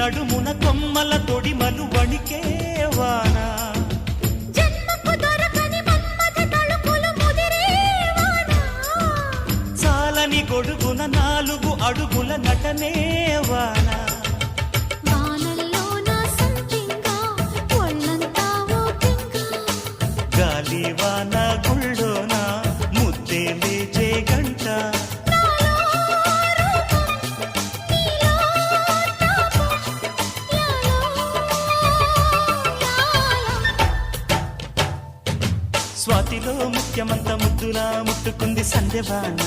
నడుమున కొమ్మల తొడిమలు వణికే వాన చాలని గొడుగున 4 అడుగుల నటనే వాన గాలి వాన గుళ్ళోన ముద్దే లేచే గంట స్వాతిలో ముఖ్యమంత ముద్దులా ముట్టుకుంది సంధ్యవాన